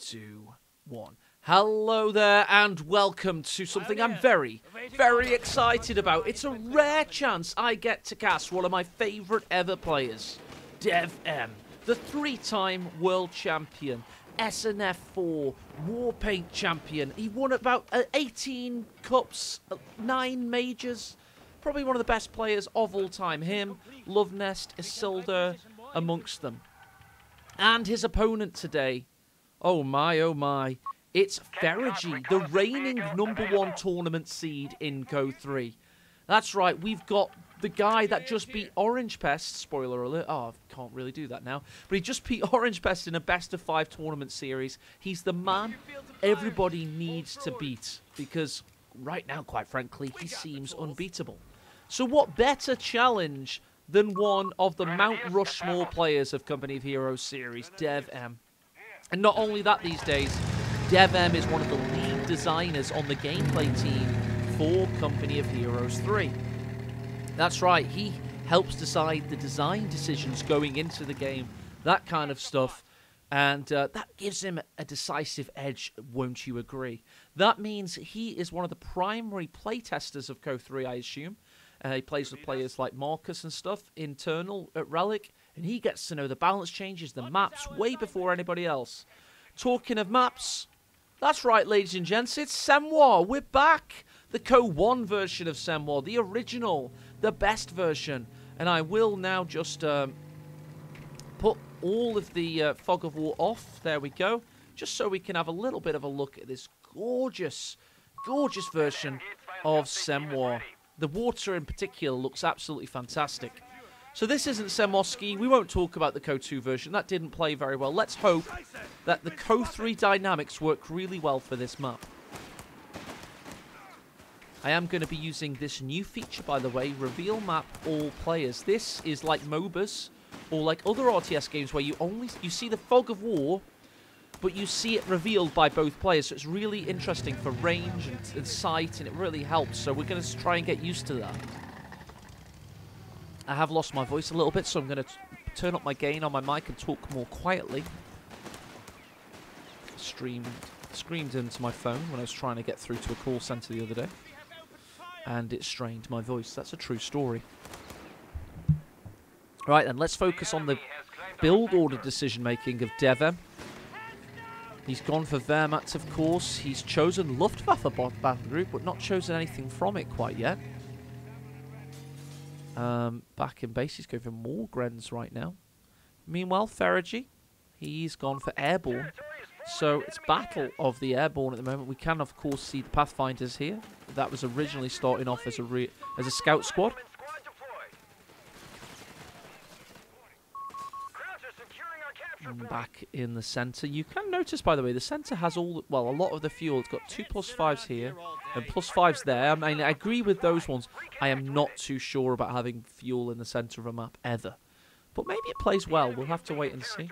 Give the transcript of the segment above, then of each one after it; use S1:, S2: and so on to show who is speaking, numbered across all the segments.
S1: 2, 1. Hello there and welcome to something I'm very, very excited about. It's a rare chance I get to cast one of my favourite ever players, DevM, the 3-time world champion, SNF4 Warpaint champion. He won about 18 cups, 9 majors. Probably one of the best players of all time. Him, Lovenest, Isildur, amongst them. And his opponent today, oh my, it's F3riG, the reigning #1 tournament seed in CoH3. That's right, we've got the guy that just beat Orange Pest, spoiler alert, oh, I can't really do that now, but he just beat Orange Pest in a best-of-5 tournament series. He's the man everybody needs to beat, because right now, quite frankly, he seems unbeatable. So what better challenge than one of the Mount Rushmore players of Company of Heroes series, DevM. And not only that these days, DevM is one of the lead designers on the gameplay team for Company of Heroes 3. That's right, he helps decide the design decisions going into the game, that kind of stuff. And that gives him a decisive edge, won't you agree? That means he is one of the primary playtesters of CoH3, I assume. He plays with players like Marcus and stuff, internal at Relic, and he gets to know the balance changes, the maps, way before anybody else. Talking of maps, that's right, ladies and gents, it's Semois. We're back. The CoH1 version of Semois, the original, the best version. And I will now just put all of the fog of war off. There we go. Just so we can have a little bit of a look at this gorgeous, gorgeous version of Semois. The water in particular looks absolutely fantastic. So this isn't Semoski. We won't talk about the CoH2 version. That didn't play very well. Let's hope that the CoH3 dynamics work really well for this map. I am going to be using this new feature, by the way, Reveal Map All Players. This is like MOBAs or like other RTS games where you see the fog of war, but you see it revealed by both players. So it's really interesting for range and sight, and it really helps. So we're going to try and get used to that. I have lost my voice a little bit, so I'm going to turn up my gain on my mic and talk more quietly. Screamed into my phone when I was trying to get through to a call centre the other day. And it strained my voice. That's a true story. Right, then let's focus on the build order decision-making of DevM. He's gone for Wehrmacht, of course. He's chosen Luftwaffe battle group, but not chosen anything from it quite yet. Back in base, he's going for more Grens right now. Meanwhile, F3riG, he's gone for Airborne. So it's battle of the Airborne at the moment. We can, of course, see the Pathfinders here. That was originally starting off as a scout squad. And back in the centre. You can notice, by the way, the centre has a lot of the fuel. It's got 2 +5s here and +5s there. I mean, I agree with those ones. I am not too sure about having fuel in the centre of a map ever. But maybe it plays well. We'll have to wait and see.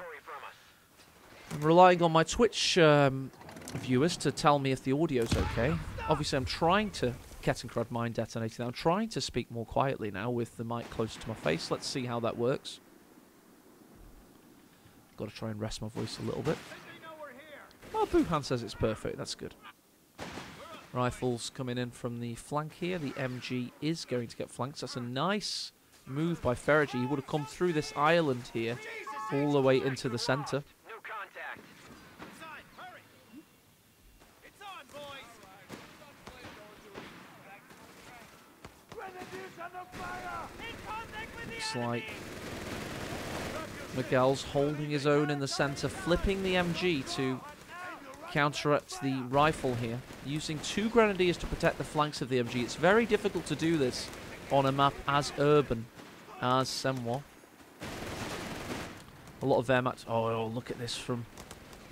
S1: I'm relying on my Twitch viewers to tell me if the audio's okay. Obviously, I'm trying to Kettenkrad mine detonating. I'm trying to speak more quietly now with the mic closer to my face. Let's see how that works. Got to try and rest my voice a little bit. Oh, Buhan says it's perfect. That's good. Rifles coming in from the flank here. The MG is going to get flanked. That's a nice move by F3riG. He would have come through this island here all the way into the centre. Looks like Miguel's holding his own in the centre, flipping the MG to counteract the rifle here, using 2 grenadiers to protect the flanks of the MG. It's very difficult to do this on a map as urban as Semois. A lot of Wehrmacht. Oh, look at this from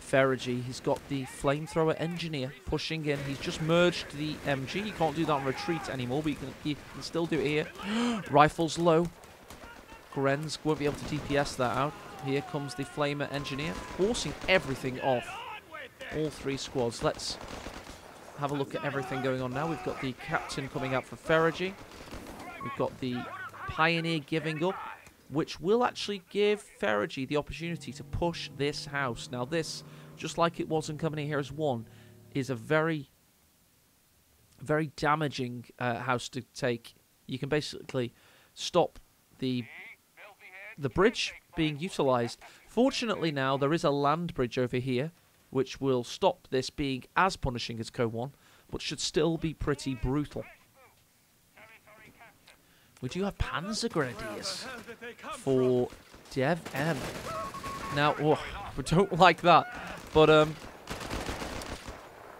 S1: F3riG. He's got the flamethrower engineer pushing in. He's just merged the MG. You can't do that on retreat anymore, but you can still do it here. Rifles low. Grens won't be able to DPS that out. Here comes the flamer engineer, forcing everything off. All 3 squads. Let's have a look at everything going on now. We've got the captain coming out for F3riG. We've got the pioneer giving up, which will actually give F3riG the opportunity to push this house. Now, this just like it was in Company Heroes 1, is a very, very damaging house to take. You can basically stop the bridge being utilised. Fortunately now, there is a land bridge over here, which will stop this being as punishing as CoH1, but should still be pretty brutal. We do have Panzer Grenadiers for DevM. Now, oh, we don't like that, but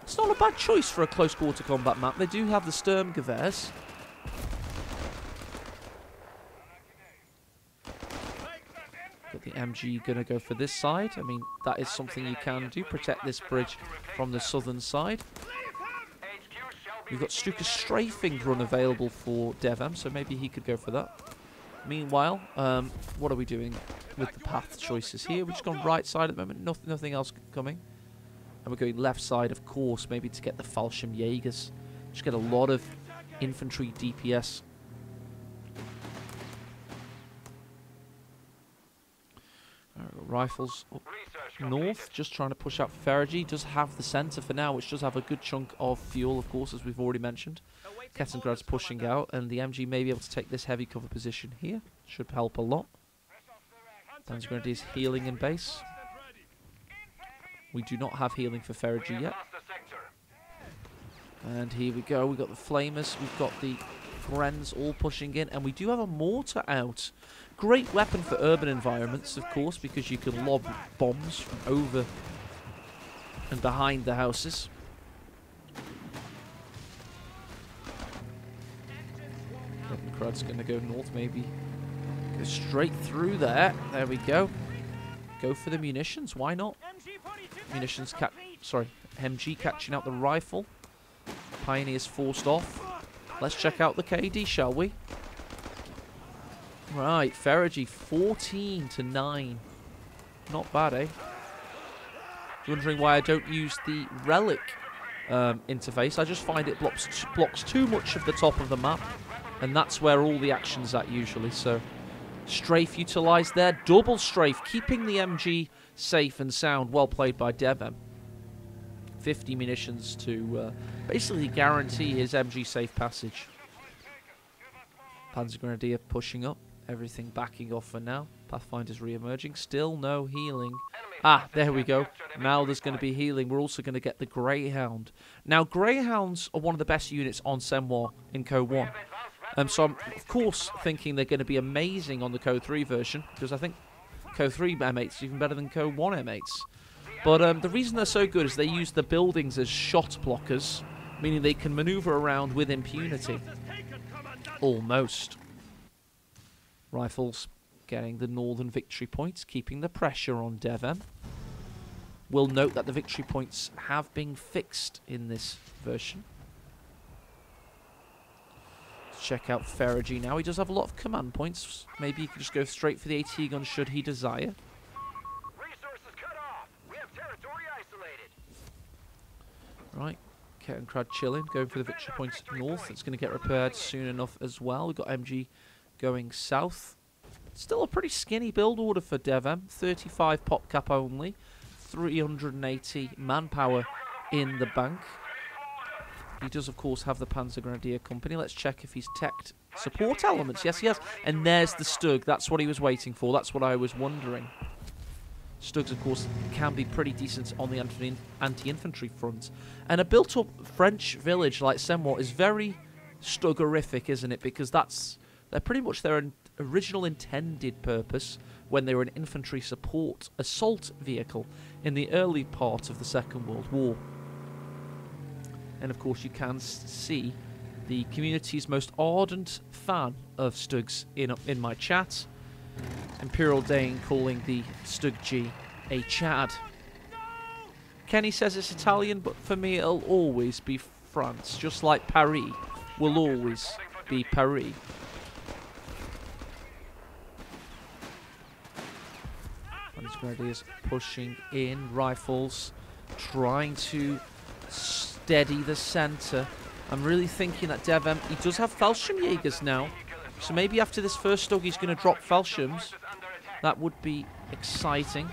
S1: it's not a bad choice for a close quarter combat map. They do have the Sturmgewehrs. Got the MG gonna go for this side. I mean, that is something you can do. Protect this bridge from the southern side. We've got Stuka Strafing run available for DevM, so maybe he could go for that. Meanwhile, what are we doing with the path choices here? We've just gone right side at the moment, nothing else coming. And we're going left side, of course, maybe to get the Fallschirmjägers. Just get a lot of infantry DPS. Rifles up north, just trying to push out F3riG. Does have the centre for now, which does have a good chunk of fuel, of course, as we've already mentioned. Kettengrad's pushing out, and the MG may be able to take this heavy cover position here. Should help a lot. Panzer Grenadiers healing in base. We do not have healing for F3riG yet. And here we go. We've got the Flamers, we've got the Grens all pushing in, and we do have a mortar out. Great weapon for urban environments, of course, because you can lob bombs from over and behind the houses. Kettengrad's going to go north, maybe. Go straight through there. There we go. Go for the munitions. Why not? Munitions MG catching out the rifle. Pioneers forced off. Let's check out the KD, shall we? Right, F3riG 14-9. Not bad, eh? Wondering why I don't use the relic interface. I just find it blocks too much of the top of the map, and that's where all the action's at usually. So, strafe utilised there. Double strafe, keeping the MG safe and sound. Well played by DevM. 50 munitions to basically guarantee his MG safe passage. Panzer Grenadier pushing up. Everything backing off for now. Pathfinder's re-emerging. Still no healing. Ah, there we go. Now there's going to be healing. We're also going to get the Greyhound. Now, Greyhounds are one of the best units on Semois in CoH1. So I'm, of course, thinking they're going to be amazing on the CoH3 version, because I think CoH3 M8s is even better than CoH1 M8s. But the reason they're so good is they use the buildings as shot blockers, meaning they can maneuver around with impunity. Almost. Rifles getting the northern victory points, keeping the pressure on DevM. We'll note that the victory points have been fixed in this version. Let's check out F3riG now. He does have a lot of command points. Maybe he could just go straight for the AT gun should he desire.
S2: Resources cut off. We have territory isolated.
S1: Right. Kettenkrad chilling, going for the victory points north. It's going to get repaired soon enough as well. We've got MG going south. Still a pretty skinny build order for DevM. 35 pop cap only. 380 manpower in the bank. He does, of course, have the Panzer Grenadier Company. Let's check if he's teched support elements. Yes, he has. And there's the Stug. That's what he was waiting for. That's what I was wondering. Stugs, of course, can be pretty decent on the anti-infantry front. And a built-up French village like Semois is very Stugerific, isn't it? Because they're pretty much their original intended purpose when they were an infantry support assault vehicle in the early part of the Second World War. And of course you can see the community's most ardent fan of Stugs in my chat. Imperial Dane calling the Stug G a Chad. Kenny says it's Italian, but for me it'll always be France, just like Paris will always be Paris. Grenadiers pushing in, rifles trying to steady the centre. I'm really thinking that DevM, he does have Fallschirmjägers now, so maybe after this first Stug he's going to drop Fallschirms. That would be exciting.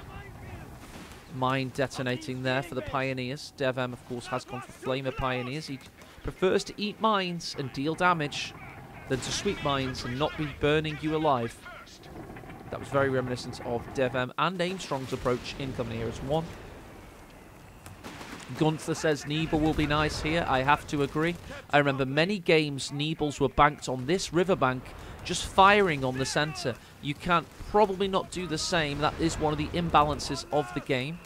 S1: mine detonating there for the Pioneers. DevM, of course, has gone for Flamer Pioneers. He prefers to eat mines and deal damage than to sweep mines and not be burning you alive. That was very reminiscent of DevM and Aimstrong's approach in Company Heroes 1. Gunther says Nebel will be nice here. I have to agree. I remember many games Nebels were banked on this riverbank, just firing on the centre. You can't probably not do the same. That is one of the imbalances of the game.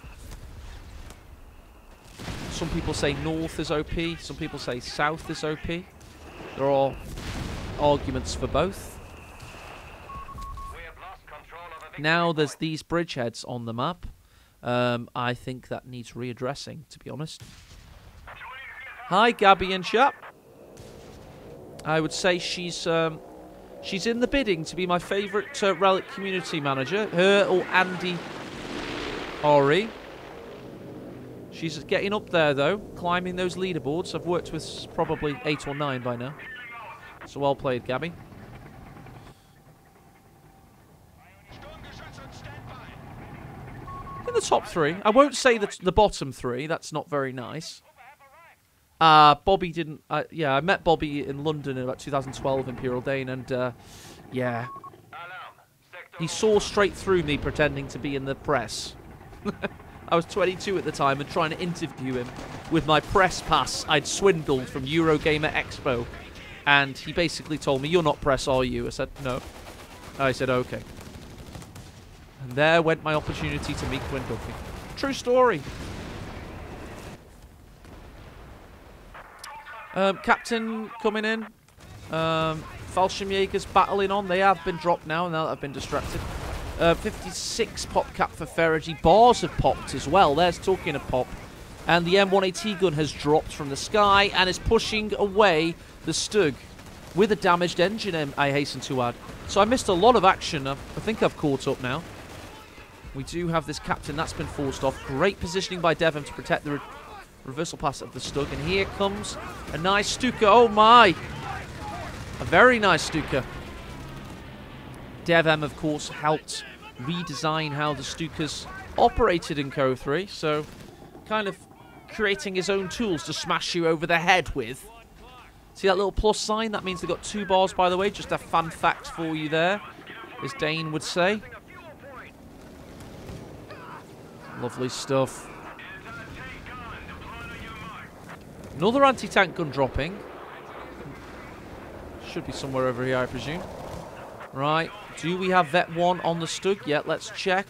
S1: Some people say north is OP. Some people say south is OP. There are arguments for both. Now there's these bridgeheads on the map. I think that needs readdressing, to be honest. Hi, Gabby and chat. I would say she's in the bidding to be my favourite Relic community manager. Her or Andy Ori. She's getting up there, though, climbing those leaderboards. I've worked with probably 8 or 9 by now. So well played, Gabby. In the top 3. I won't say that the bottom 3. That's not very nice. Bobby didn't... yeah, I met Bobby in London in about 2012, Imperial Dane, and yeah. He saw straight through me pretending to be in the press. I was 22 at the time and trying to interview him with my press pass I'd swindled from Eurogamer Expo. And he basically told me, "You're not press, are you?" I said, "No." I said, "Okay." And there went my opportunity to meet Quinn Duffy. True story. Captain coming in. Fallschirmjägers battling on. They have been dropped now that I've been distracted. 56 pop cap for F3riG. Bars have popped as well. There's talking of pop. And the M1AT gun has dropped from the sky and is pushing away the Stug with a damaged engine, I hasten to add. So I missed a lot of action. I think I've caught up now. We do have this captain. That's been forced off. Great positioning by DevM to protect the reversal pass of the Stug. And here comes a nice Stuka. Oh my! A very nice Stuka. DevM, of course, helped redesign how the Stukas operated in CoH3. So kind of creating his own tools to smash you over the head with. See that little plus sign? That means they've got 2 bars, by the way. Just a fun fact for you there, as Dane would say. Lovely stuff. Another anti-tank gun dropping. Should be somewhere over here, I presume. Right. Do we have Vet 1 on the Stug yet? Let's check.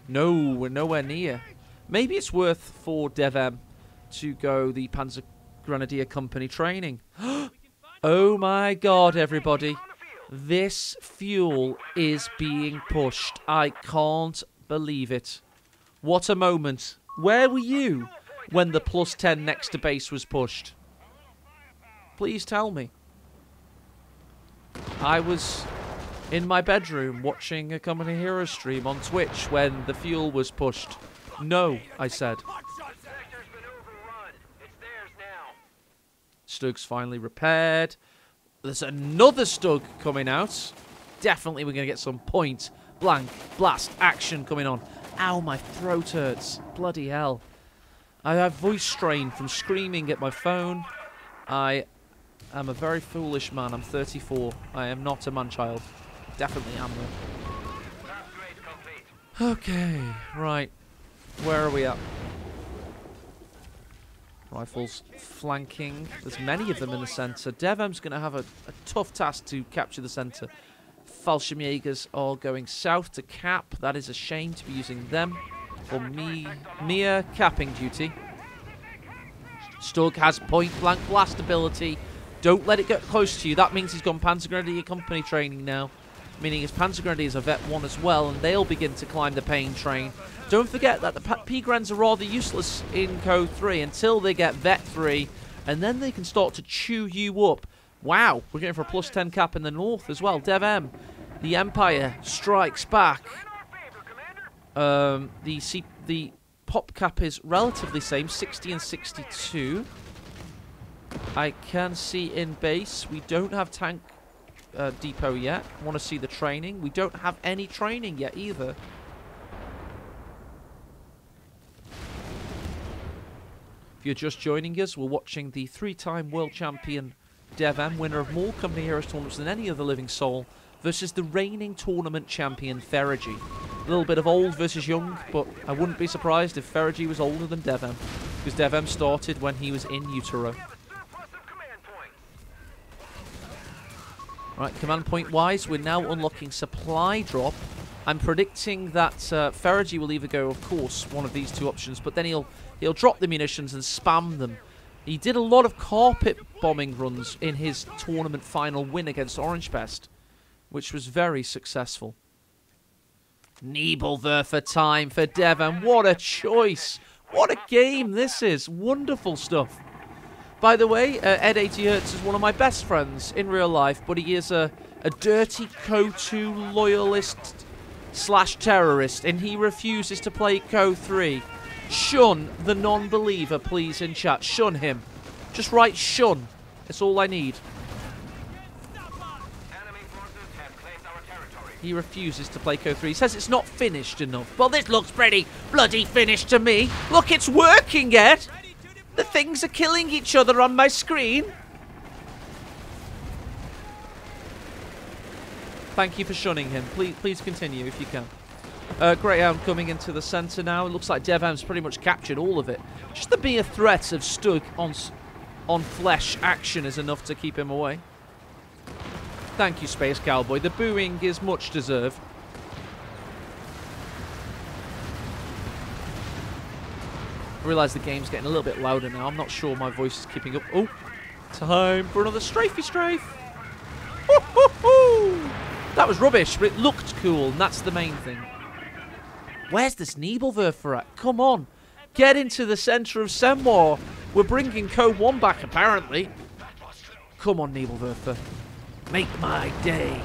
S1: No, we're nowhere near. Maybe it's worth for DevM to go the Panzer Grenadier Company training. Oh my god, everybody. This fuel is being pushed. I can't believe it. What a moment. Where were you when the +10 next to base was pushed? Please tell me. I was in my bedroom watching a Company Heroes stream on Twitch when the fuel was pushed. No, I said. Stug's finally repaired. There's another Stug coming out. Definitely we're going to get some point blank blast action coming on. Ow, my throat hurts. Bloody hell. I have voice strain from screaming at my phone. I am a very foolish man. I'm 34. I am not a man-child. Definitely am though. Okay, right. Where are we at? Rifles flanking. There's many of them in the centre. DevM's going to have a tough task to capture the centre. Fallschirmjägers are going south to cap. That is a shame to be using them for mere capping duty. Stug has point-blank blast ability. Don't let it get close to you. That means he's gone Panzer Grenadier Company training now. Meaning his Panzer Grenadiers are Vet 1 as well, and they'll begin to climb the pain train. Don't forget that the P-Grens are rather useless in CoH3 until they get Vet 3, and then they can start to chew you up. Wow, we're going for a +10 cap in the north as well. DevM, the Empire strikes back. The pop cap is relatively same, 60 and 62. I can see in base, we don't have tank depot yet. Want to see the training. We don't have any training yet either. If you're just joining us, we're watching the 3-time world champion DevM, winner of more company heroes tournaments than any other living soul, versus the reigning tournament champion F3riG. A little bit of old versus young, but I wouldn't be surprised if F3riG was older than DevM, because DevM started when he was in utero. Right, command point wise, we're now unlocking supply drop. I'm predicting that F3riG will either go, of course, one of these two options, but then he'll drop the munitions and spam them. He did a lot of carpet bombing runs in his tournament final win against Orange Best, which was very successful. Nebelwerfer time for DevM. What a choice. What a game this is. Wonderful stuff. By the way, Ed 80Hz is one of my best friends in real life, but he is a dirty CoH3 loyalist / terrorist, and he refuses to play CoH3. Shun the non-believer, please, in chat. Shun him. Just write shun. That's all I need. He refuses to play CoH3. He says it's not finished enough. Well, this looks pretty bloody finished to me. Look, it's working, Ed. The things are killing each other on my screen. Thank you for shunning him. Please continue if you can. Greyhound coming into the centre now. It looks like DevM's pretty much captured all of it. Just the mere threat of Stug on flesh action is enough to keep him away. Thank you, Space Cowboy. The booing is much deserved. I realise the game's getting a little bit louder now. I'm not sure my voice is keeping up. Oh, time for another strafey strafe. That was rubbish, but it looked cool, and that's the main thing. Where's this Nebelwerfer at? Come on. Get into the centre of Semois. We're bringing CoH1 back, apparently. Come on, Nebelwerfer. Make my day.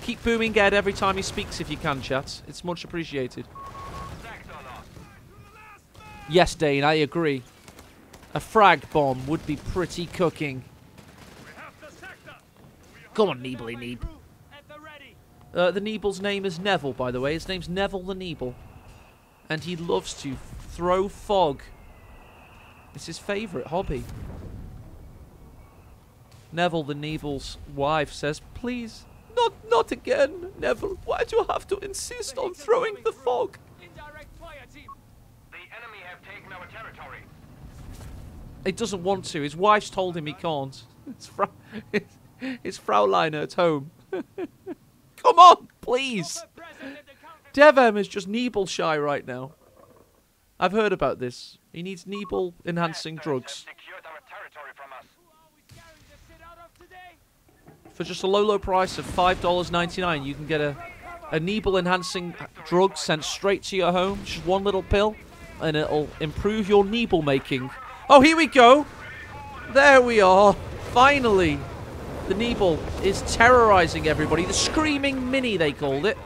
S1: Keep booming Ed every time he speaks if you can, chat. It's much appreciated. Yes, Dane, I agree. A frag bomb would be pretty cooking. Come on, Nebely Neb. The Nebel's name is Neville, by the way. His name's Neville the Nebel. And he loves to throw fog. It's his favourite hobby. Neville the Nebel's wife says, please, not again, Neville. Why do you have to insist on throwing the fog? He doesn't want to. His wife's told him he can't. It's Fraulein at home. Come on, please. DevM is just Nebel shy right now. I've heard about this. He needs Nebel enhancing drugs. For just a low price of $5.99, you can get a Nebel enhancing drug sent straight to your home. Just one little pill, and it'll improve your Nebel making. Oh, here we go. There we are. Finally. The Nebel is terrorizing everybody. The Screaming Mini, they called it.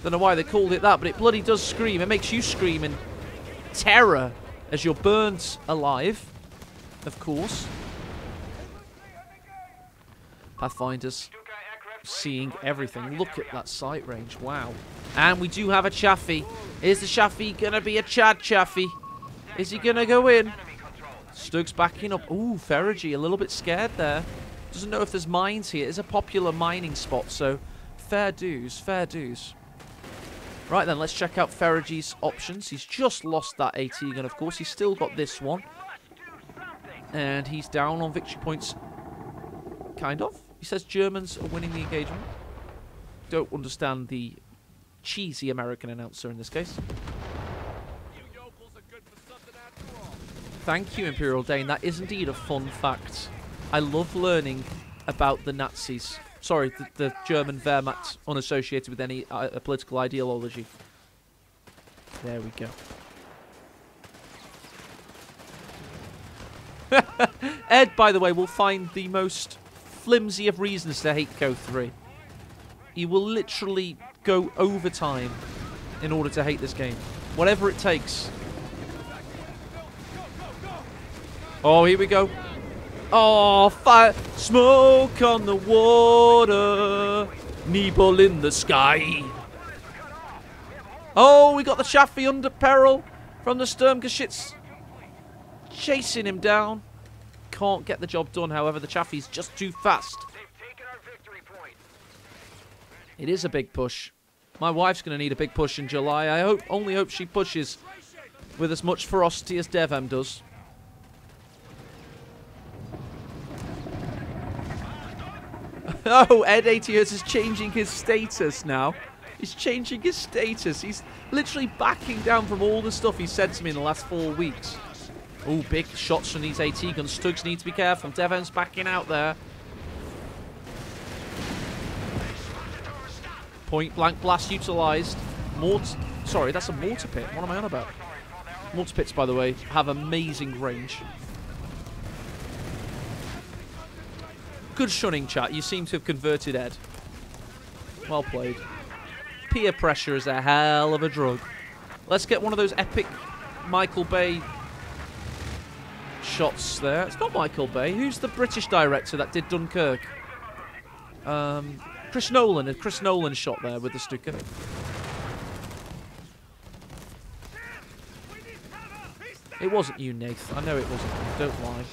S1: Don't know why they called it that, but it bloody does scream. It makes you scream in terror as you're burnt alive, of course. Pathfinders seeing everything. Look at that sight range. Wow. And we do have a Chaffee. Is the Chaffee going to be a Chad Chaffee? Is he going to go in? Stug's backing up. Ooh, F3riG a little bit scared there. Doesn't know if there's mines here. It's a popular mining spot, so fair dues, fair dues. Right then, let's check out F3riG's options. He's just lost that AT gun, of course. He's still got this one. And he's down on victory points. Kind of. He says Germans are winning the engagement. Don't understand the cheesy American announcer in this case. Thank you, Imperial Dane. That is indeed a fun fact. I love learning about the Nazis. Sorry, the German Wehrmacht, unassociated with any political ideology. There we go. Ed, by the way, will find the most flimsy of reasons to hate CoH3. He will literally go overtime in order to hate this game. Whatever it takes. Oh, here we go. Oh, fire, smoke on the water, Nebel in the sky. Oh, we got the Chaffee under peril. from the Sturmgeschütz. Chasing him down. Can't get the job done, however. The Chaffee's just too fast. It is a big push. My wife's going to need a big push in July. I only hope she pushes with as much ferocity as DevM does. Oh, Ed 80Hz is changing his status now. He's changing his status. He's literally backing down from all the stuff he said to me in the last 4 weeks. Oh, big shots from these AT guns. Stugs need to be careful. DevM's backing out there. Point blank blast utilised. Sorry, that's a mortar pit. What am I on about? Mortar pits, by the way, have amazing range. Good shunning, chat. You seem to have converted Ed. Well played. Peer pressure is a hell of a drug. Let's get one of those epic Michael Bay shots there. It's not Michael Bay. Who's the British director that did Dunkirk? Chris Nolan. A Chris Nolan shot there with the Stuka. It wasn't you, Nath. I know it wasn't you. Don't lie.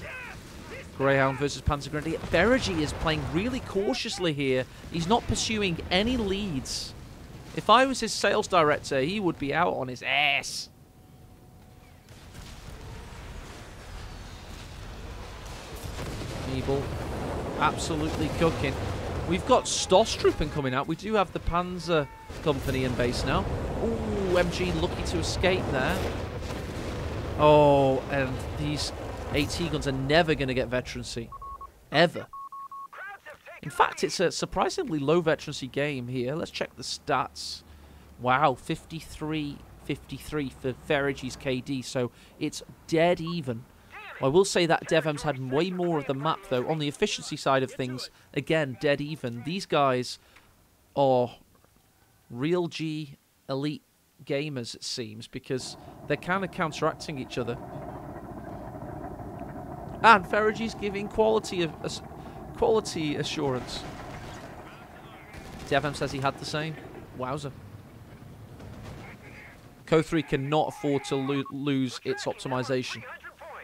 S1: Greyhound versus Panzergrenadier. F3riG is playing really cautiously here. He's not pursuing any leads. If I was his sales director, he would be out on his ass. Nebel. Absolutely cooking. We've got Stostruppen coming out. We do have the Panzer Company in base now. Ooh, MG lucky to escape there. Oh, and these AT guns are never going to get veterancy. Ever. In fact, it's a surprisingly low veterancy game here. Let's check the stats. Wow, 53-53 for F3riG's KD, so it's dead even. I will say that DevM's had way more of the map, though. On the efficiency side of things, again, dead even. These guys are real G elite gamers, it seems, because they're kind of counteracting each other. And F3riG's giving quality assurance. DevM says he had the same. Wowzer. CoH3 cannot afford to lose its optimization,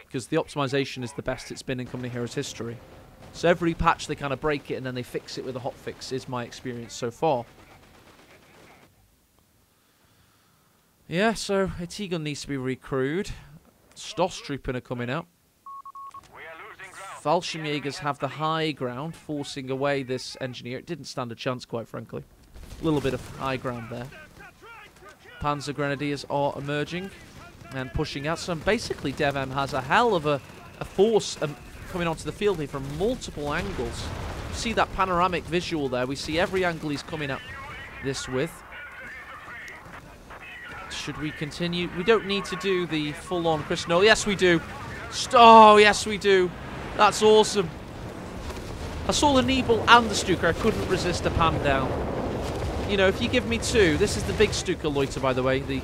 S1: because the optimization is the best it's been in Company Heroes history. So every patch they kind of break it and then they fix it with a hotfix, is my experience so far. Yeah, so a T-gun needs to be recrewed. Stostruppen are coming out. Fallschirmjägers have the high ground, forcing away this engineer. It didn't stand a chance, quite frankly. A little bit of high ground there. Panzer Grenadiers are emerging and pushing out. So basically, DevM has a hell of a force coming onto the field here from multiple angles. You see that panoramic visual there. We see every angle he's coming at this with. Should we continue? We don't need to do the full-on Chris. No, yes we do. Oh, yes we do. That's awesome. I saw the Nebel and the Stuka. I couldn't resist a pan down. You know, if you give me two, this is the big Stuka Loiter, by the way.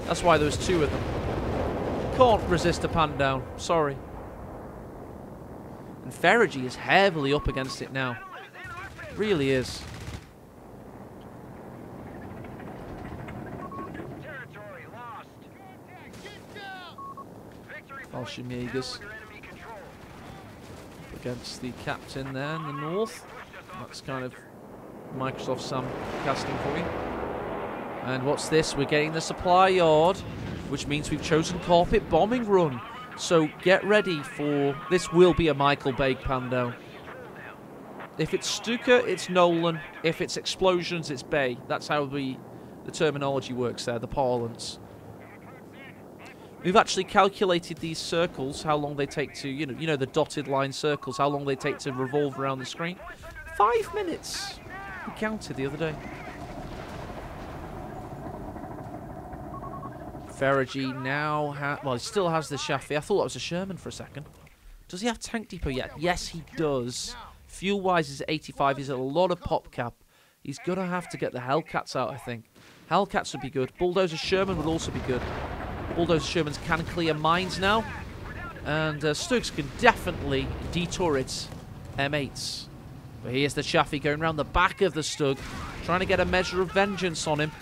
S1: That's why there was two of them. Can't resist a pan down. Sorry. And F3riG is heavily up against it now. Really is. Fallschirmjägers against the captain there in the north. That's kind of Microsoft Sam casting for you. And what's this? We're getting the supply yard, which means we've chosen carpet bombing run. So get ready for... This will be a Michael Bay pan down. If it's Stuka, it's Nolan. If it's explosions, it's Bay. That's how the terminology works there, the parlance. We've actually calculated these circles, how long they take to, you know the dotted line circles, how long they take to revolve around the screen. 5 minutes. We counted the other day. F3riG now well, he still has the Chaffee. I thought that was a Sherman for a second. Does he have tank depot yet? Yes, he does. Fuel-wise, he's at 85. He's at a lot of pop cap. He's going to have to get the Hellcats out, I think. Hellcats would be good. Bulldozer Sherman would also be good. Bulldozer Shermans can clear mines now. And Stugs can definitely deturret M8s. But here's the Chaffee going around the back of the Stug, trying to get a measure of vengeance on him.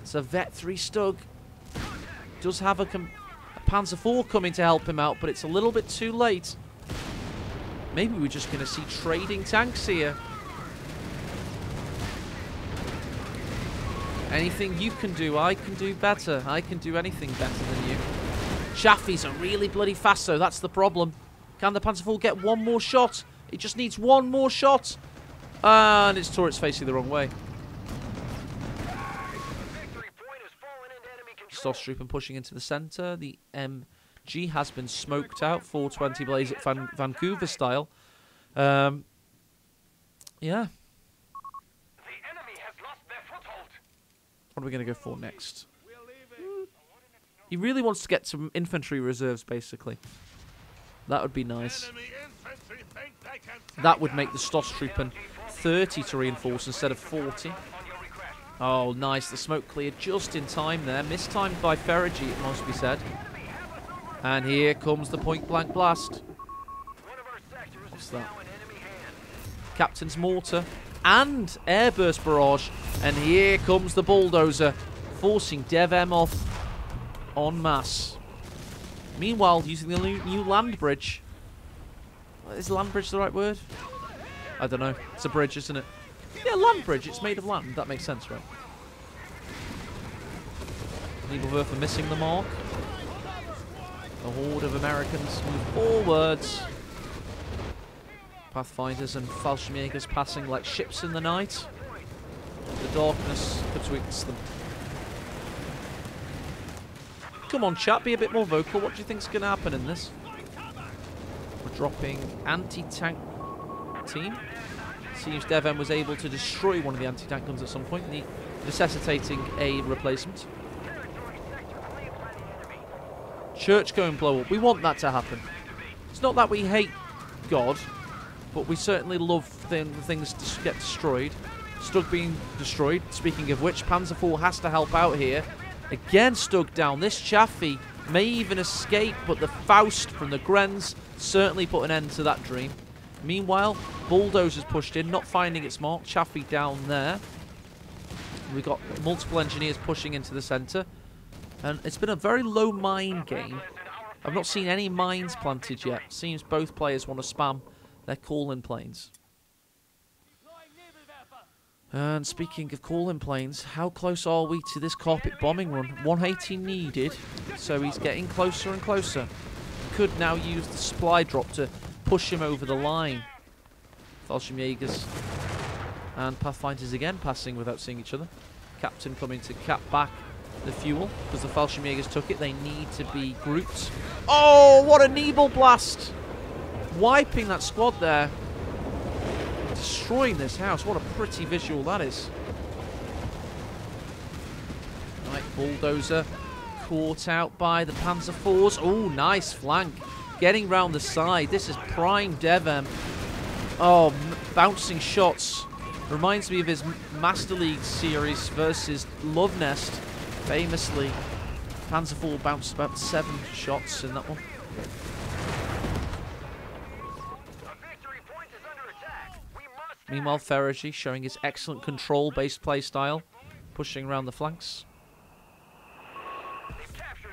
S1: It's a Vet 3 Stug. Does have a Panzer IV coming to help him out, but it's a little bit too late. Maybe we're just going to see trading tanks here. Anything you can do, I can do better. I can do anything better than you. Chaffees are really bloody fast, though. That's the problem. Can the Panzer IV get one more shot? It just needs one more shot. And its turret's facing the wrong way. Stormtrooper pushing into the centre. The MG has been smoked out. 420 blaze at Vancouver style. Yeah. What are we going to go for next? He really wants to get some infantry reserves, basically. That would be nice. That would make the Stormtrooper 30 to reinforce instead of 40. Oh, nice. The smoke cleared just in time there. Mistimed by F3riG, it must be said. And here comes the point-blank blast. What's that? Captain's mortar and airburst barrage. And here comes the bulldozer, forcing DevM off en masse. Meanwhile, using the new land bridge. Is land bridge the right word? I don't know. It's a bridge, isn't it? Yeah, land bridge. It's made of land. That makes sense, right? Nebelwerfer are missing the mark. A horde of Americans move forwards. Pathfinders and Fallschirmjägers passing like ships in the night. The darkness betwixt them. Come on, chat, be a bit more vocal. What do you think's going to happen in this? We're dropping anti-tank team. Seems DevM was able to destroy one of the anti-tank guns at some point, necessitating a replacement. Church going blow up. We want that to happen. It's not that we hate God, but we certainly love things to get destroyed. Stug being destroyed. Speaking of which, Panzer IV has to help out here. Again, Stug down. This Chaffee may even escape, but the Faust from the Grens certainly put an end to that dream. Meanwhile, Bulldozer's pushed in, not finding its mark. Chaffee down there. We've got multiple engineers pushing into the centre. And it's been a very low mine game. I've not seen any mines planted yet. Seems both players want to spam their call-in planes. And speaking of call-in planes, how close are we to this carpet bombing run? 180 needed, so he's getting closer and closer. Could now use the supply drop to push him over the line. Fallschirmjägers and Pathfinders again passing without seeing each other. Captain coming to cap back the fuel because the Fallschirmjägers took it. They need to be grouped. Oh, what a Nebel blast! Wiping that squad there. Destroying this house. What a pretty visual that is. Right, Bulldozer caught out by the Panzer IVs. Oh, nice flank. Getting round the side. This is prime DevM. Oh, bouncing shots. Reminds me of his Master League series versus Love Nest. Famously, Panzer IV bounced about 7 shots in that one. Meanwhile, F3riG showing his excellent control-based play style, pushing around the flanks.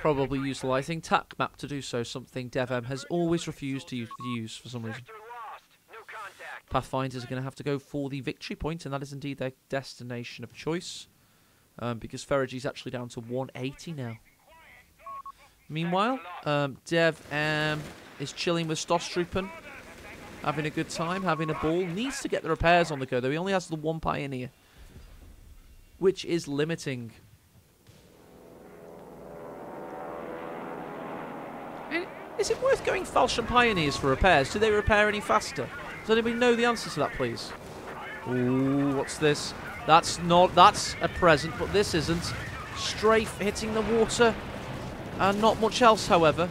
S1: Probably utilising TAC map to do so, something DevM has always refused to use for some reason. Pathfinders are going to have to go for the victory point, and that is indeed their destination of choice, because F3riG is actually down to 180 now. Meanwhile, DevM is chilling with Stormtrooper, having a good time, having a ball. Needs to get the repairs on the go, though. He only has the 1 Pioneer, which is limiting. Is it worth going Falchion Pioneers for repairs? Do they repair any faster? Does anybody know the answer to that, please? Ooh, what's this? That's a present, but this isn't. Strafe hitting the water. And not much else, however.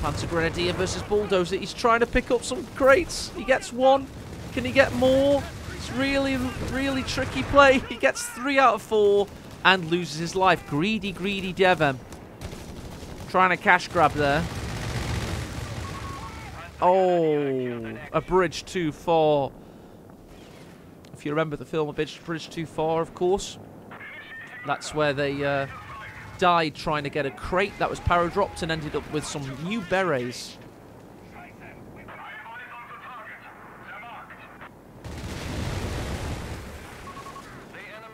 S1: Panzer Grenadier versus Bulldozer. He's trying to pick up some crates. He gets 1. Can he get more? It's really, really tricky play. He gets 3 out of 4 and loses his life. Greedy, greedy DevM. Trying to cash grab there. Oh, a bridge too far. If you remember the film A Bridge Too Far, of course. That's where they died trying to get a crate that was power-dropped and ended up with some new berets.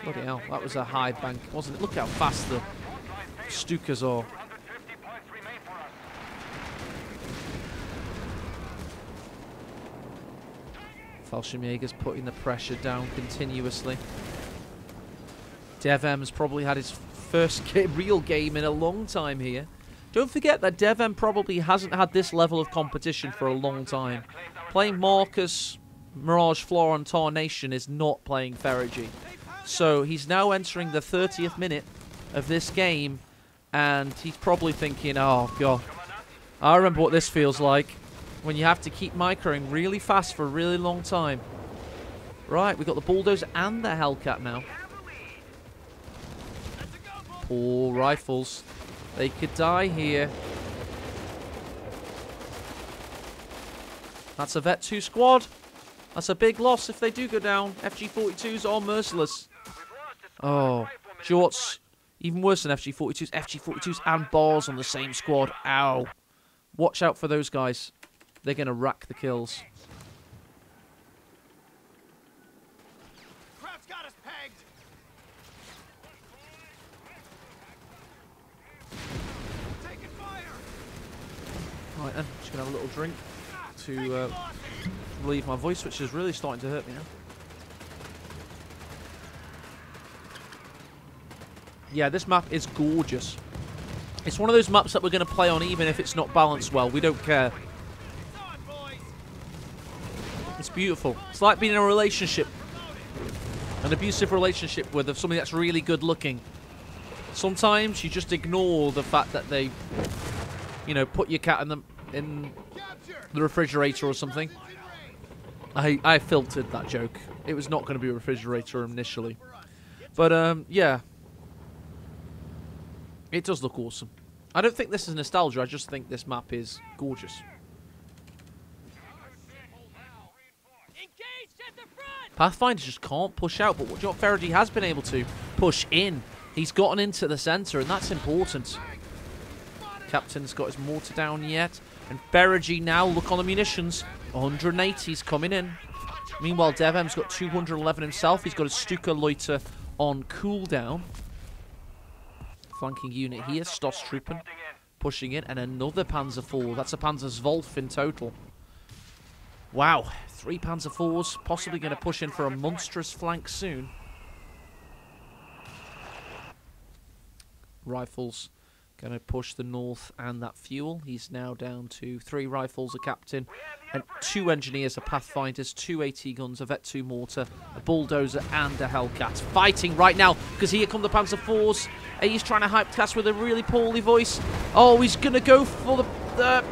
S1: Bloody hell, that was a high bank, wasn't it? Look how fast the Stukas are. Fallschirmjäger's putting the pressure down continuously. DevM's probably had his first real game in a long time here. Don't forget that DevM probably hasn't had this level of competition for a long time. Playing Marcus, Mirage, Flora, and Tarnation is not playing F3riG. So he's now entering the 30th minute of this game, and he's probably thinking, oh god, I remember what this feels like. When you have to keep microing really fast for a really long time. Right, we've got the Bulldozer and the Hellcat now. Poor rifles. They could die here. That's a Vet 2 squad. That's a big loss if they do go down. FG42s are merciless. Oh, Jorts. Even worse than FG42s. FG42s and bars on the same squad. Ow. Watch out for those guys. They're going to rack the kills.
S2: Crap's got us pegged. Taking fire.
S1: Right then, just going to have a little drink to relieve my voice, which is really starting to hurt me now. Yeah, this map is gorgeous. It's one of those maps that we're going to play on even if it's not balanced well. We don't care. It's beautiful. It's like being in a relationship. An abusive relationship with somebody that's really good looking. Sometimes you just ignore the fact that they, you know, put your cat in the refrigerator or something. I filtered that joke. It was not going to be a refrigerator initially. But, yeah. It does look awesome. I don't think this is nostalgia. I just think this map is gorgeous. Pathfinder just can't push out, but what F3riG has been able to push in. He's gotten into the centre, and that's important. Captain's got his mortar down yet, and F3riG now, look on the munitions, 180's coming in. Meanwhile, DevM's got 211 himself. He's got a Stuka Loiter on cooldown. Flanking unit here, Stosstruppen pushing in, and another Panzer IV. That's a Panzerswolf in total. Wow, 3 Panzer IVs, possibly going to push in for a monstrous flank soon. Rifles going to push the north and that fuel. He's now down to 3 rifles, a captain, and 2 engineers, a Pathfinders, 2 AT guns, a Vet 2 mortar, a Bulldozer, and a Hellcat. Fighting right now, because here come the Panzer IVs. He's trying to hype cast with a really poorly voice. Oh, he's going to go for the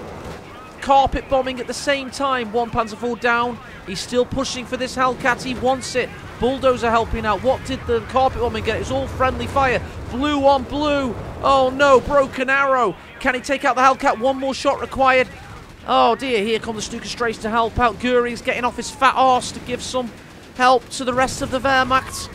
S1: carpet bombing at the same time. 1 Panzer IV down. He's still pushing for this Hellcat. He wants it. Bulldozer helping out. What did the carpet bombing get? It's all friendly fire. Blue on blue. Oh no, broken arrow. Can he take out the Hellcat? 1 more shot required. Oh dear, here come the Stuka Strays to help out. Goering's getting off his fat arse to give some help to the rest of the Wehrmacht.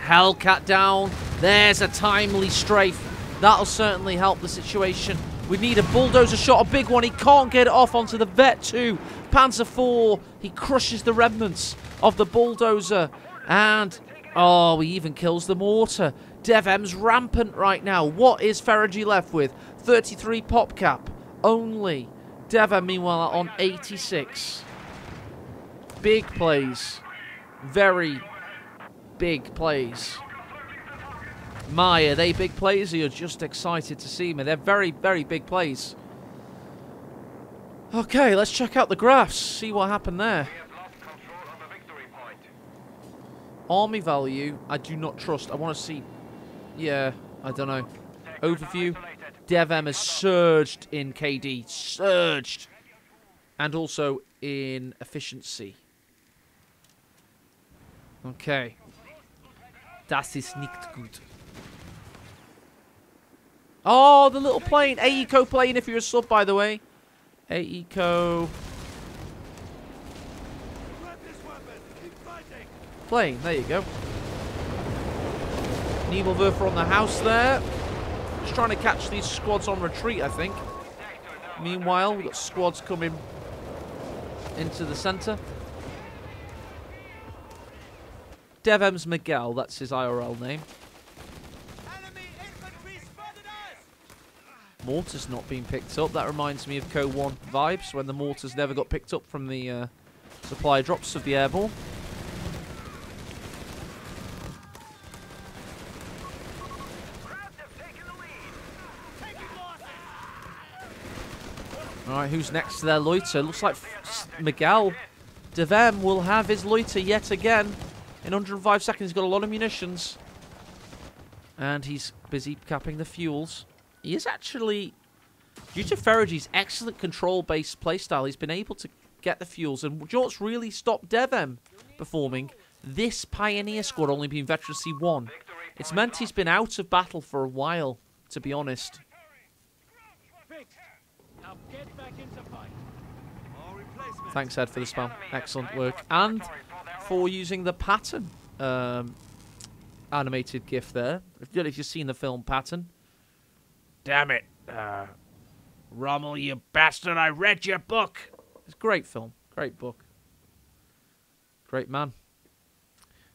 S1: Hellcat down. There's a timely strafe. That'll certainly help the situation. We need a Bulldozer shot, a big one. He can't get it off onto the Vet 2. Panzer IV, he crushes the remnants of the Bulldozer. And, oh, he even kills the mortar. DevM's rampant right now. What is F3riG left with? 33 pop cap only. DevM, meanwhile, on 86. Big plays. Very big plays. My, are they big plays? You're just excited to see me. They're very, very big plays. Okay, let's check out the graphs. See what happened there. Army value, I do not trust. I want to see... Yeah, I don't know. Overview. DevM has surged in KD. Surged. And also in efficiency. Okay. Das ist nicht gut. Oh, the little plane. AECO plane if you're a sub, by the way. AECO. Plane, there you go. Nebelwerfer on the house there. Just trying to catch these squads on retreat, I think. Meanwhile, we've got squads coming into the centre. DevM's Miguel, that's his IRL name. Mortars not being picked up. That reminds me of CoH3 vibes, when the mortars never got picked up from the supply drops of the airborne. Alright, who's next to their loiter? Looks like Miguel. DevM will have his loiter yet again. In 105 seconds, he's got a lot of munitions. And he's busy capping the fuels. He is actually, due to F3riG's excellent control-based playstyle, he's been able to get the fuels. And do you know what's really stopped DevM performing? This Pioneer squad only being Veteran C1. It's meant he's been out of battle for a while, to be honest. Thanks, Ed, for the spam. Excellent work. And for using the pattern animated GIF there. I don't know if you've seen the film Pattern.
S3: Damn it. Rommel, you bastard, I read your book.
S1: It's a great film. Great book. Great man.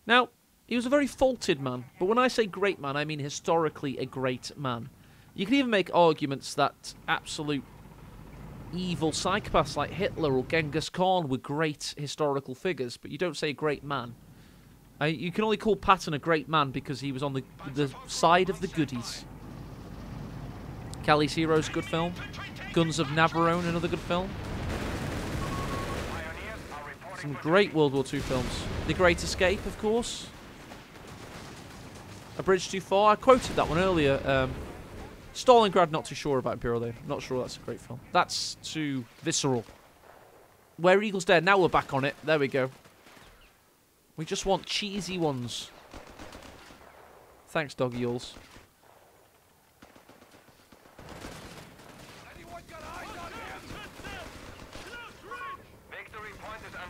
S1: Now, he was a very faulted man. But when I say great man, I mean historically a great man. You can even make arguments that absolute evil psychopaths like Hitler or Genghis Khan were great historical figures, but you don't say great man. You can only call Patton a great man because he was on the side of the goodies. Cali's Heroes, good film. Guns of Navarone, another good film. Some great World War II films. The Great Escape, of course. A Bridge Too Far. I quoted that one earlier. Stalingrad, not too sure about Imperial Day. Not sure that's a great film. That's too visceral. Where Eagle's Dead. Now we're back on it. There we go. We just want cheesy ones. Thanks, Doggy Yules.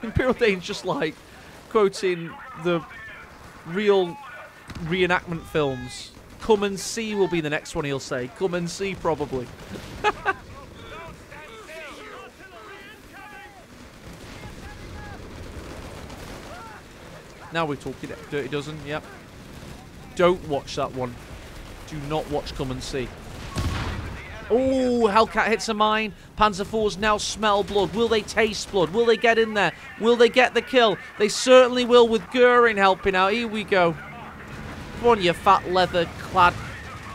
S1: Imperial Day is just like quoting the real reenactment films. Come and see will be the next one he'll say. Come and see, probably. Now we're talking Dirty Dozen, yep. Don't watch that one. Do not watch Come and See. Oh, Hellcat hits a mine. Panzer IVs now smell blood. Will they taste blood? Will they get in there? Will they get the kill? They certainly will with Goering helping out. Here we go. Come on, you fat leather-clad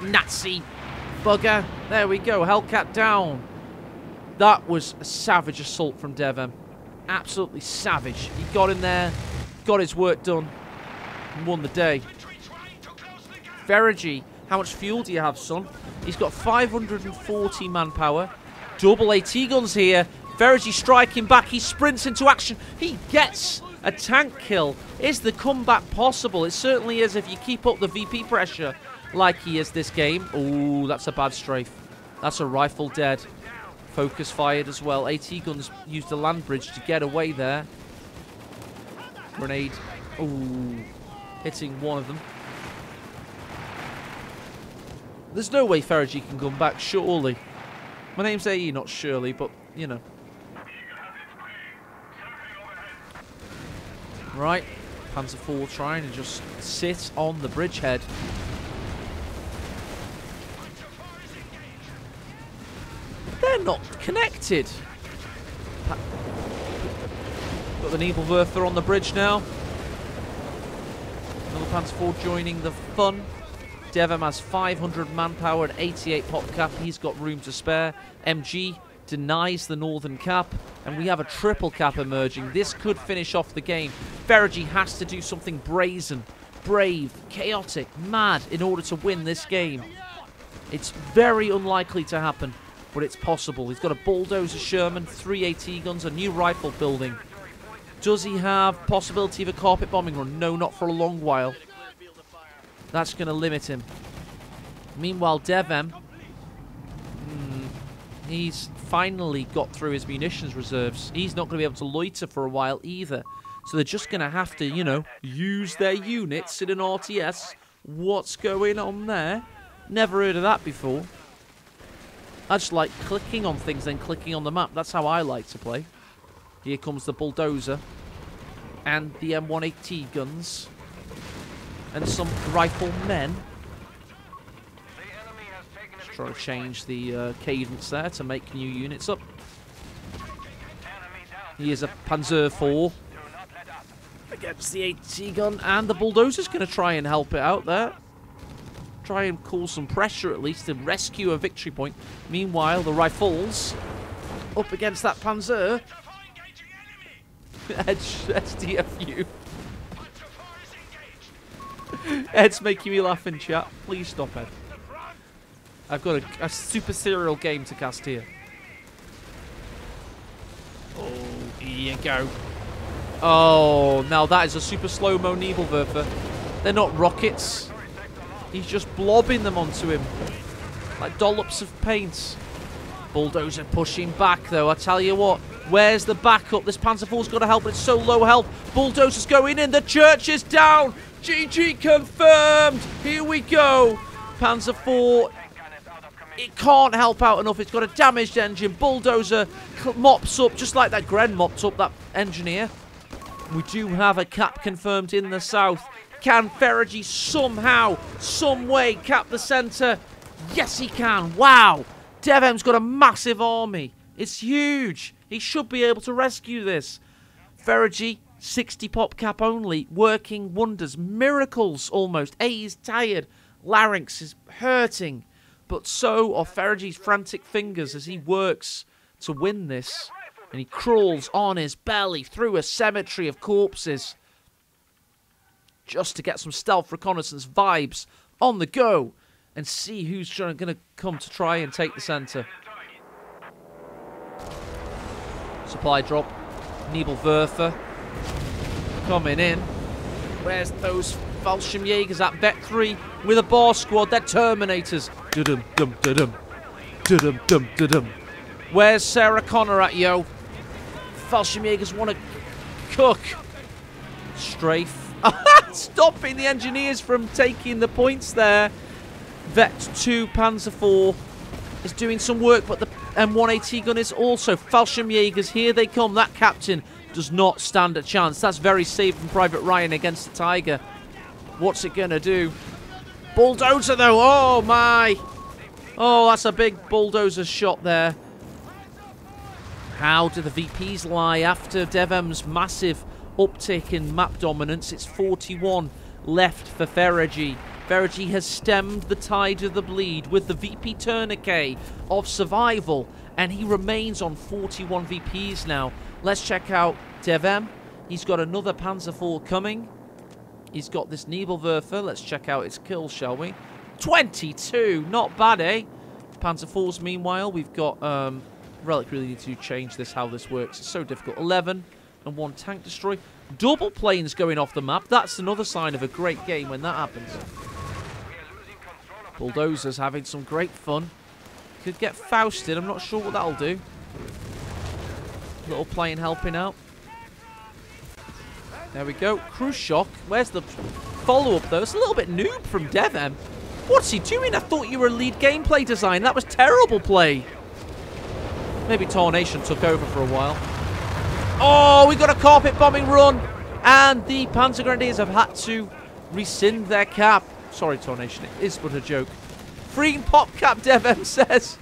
S1: Nazi bugger. There we go. Hellcat down. That was a savage assault from DevM. Absolutely savage. He got in there, got his work done, and won the day. F3riG, how much fuel do you have, son? He's got 540 manpower. Double AT guns here. F3riG striking back. He sprints into action. He gets a tank kill. Is the comeback possible? It certainly is if you keep up the VP pressure like he is this game. Oh, that's a bad strafe. That's a rifle dead. Focus fired as well. AT guns used the land bridge to get away there. Grenade. Oh, hitting one of them. There's no way F3riG can come back, surely. My name's AE, not Shirley, but, you know. Right. Panzer IV trying to just sit on the bridgehead. They're not connected. Got the Nebelwerfer on the bridge now. Another Panzer IV joining the fun. DevM has 500 manpower and 88 pop cap. He's got room to spare. MG denies the northern cap. And we have a triple cap emerging. This could finish off the game. F3riG has to do something brazen, brave, chaotic, mad in order to win this game. It's very unlikely to happen, but it's possible. He's got a bulldozer Sherman, 3 AT guns, a new rifle building. Does he have possibility of a carpet bombing run? No, not for a long while. That's going to limit him. Meanwhile, DevM, he's finally got through his munitions reserves. He's not going to be able to loiter for a while either. So they're just going to have to, you know, use their units in an RTS. What's going on there? Never heard of that before. I just like clicking on things, then clicking on the map. That's how I like to play. Here comes the bulldozer. And the M1AT guns. And some riflemen. Just trying to change the cadence there to make new units up. Here's a Panzer IV against the AT gun, and the bulldozer's going to try and help it out there. Try and cause some pressure at least and rescue a victory point. Meanwhile, the rifles up against that Panzer. SDFU. Ed's making me laugh in chat. Please stop, Ed. I've got a super serial game to cast here. Oh, here you go. Oh, now that is a super slow-mo Nebelwerfer. They're not rockets. He's just blobbing them onto him. Like dollops of paint. Bulldozer pushing back, though. I tell you what. Where's the backup? This Panzer IV's got to help, but it's so low health. Bulldozer's going in. The church is down. GG confirmed. Here we go. Panzer IV. It can't help out enough. It's got a damaged engine. Bulldozer mops up, just like that Gren mopped up that engineer. We do have a cap confirmed in the south. Can F3riG somehow, some way cap the centre? Yes, he can. Wow. DevM's got a massive army. It's huge. He should be able to rescue this. F3riG, 60 pop cap only, working wonders. Miracles almost. A is tired. Larynx is hurting. But so are F3riG's frantic fingers as he works to win this. And he crawls on his belly through a cemetery of corpses. Just to get some stealth reconnaissance vibes on the go. And see who's going to come to try and take the centre. Supply drop. Nebelwerfer coming in. Where's those Fallschirmjägers at F3 with a bar squad? They're Terminators. Dum dum dum dum dum dum. Where's Sarah Connor at, yo? Fallschirmjägers want to cook. Strafe. Stopping the engineers from taking the points there. Vet 2 Panzer IV is doing some work, but the M1AT gun is also. Fallschirmjägers, here they come. That captain does not stand a chance. That's very safe from Private Ryan against the Tiger. What's it going to do? Bulldozer, though. Oh, my. Oh, that's a big bulldozer shot there. How do the VPs lie after DevM's massive uptick in map dominance? It's 41 left for F3riG. F3riG has stemmed the tide of the bleed with the VP tourniquet of survival, and he remains on 41 VPs now. Let's check out DevM. He's got another Panzer IV coming. He's got this Nebelwerfer. Let's check out its kills, shall we? 22! Not bad, eh? Panzer IVs, meanwhile, we've got... Relic really need to change this, how this works. It's so difficult. 11 and 1 tank destroy. Double planes going off the map. That's another sign of a great game when that happens. Bulldozers having some great fun. Could get Fausted. I'm not sure what that'll do. Little plane helping out. There we go. Cruise shock. Where's the follow-up, though? It's a little bit noob from DevM. What's he doing? I thought you were lead gameplay design. That was terrible play. Maybe Tornation took over for a while. Oh, we got a carpet bombing run. And the Panzer Grenadiers have had to rescind their cap. Sorry, Tornation. It is but a joke. Freaking pop cap, DevM says.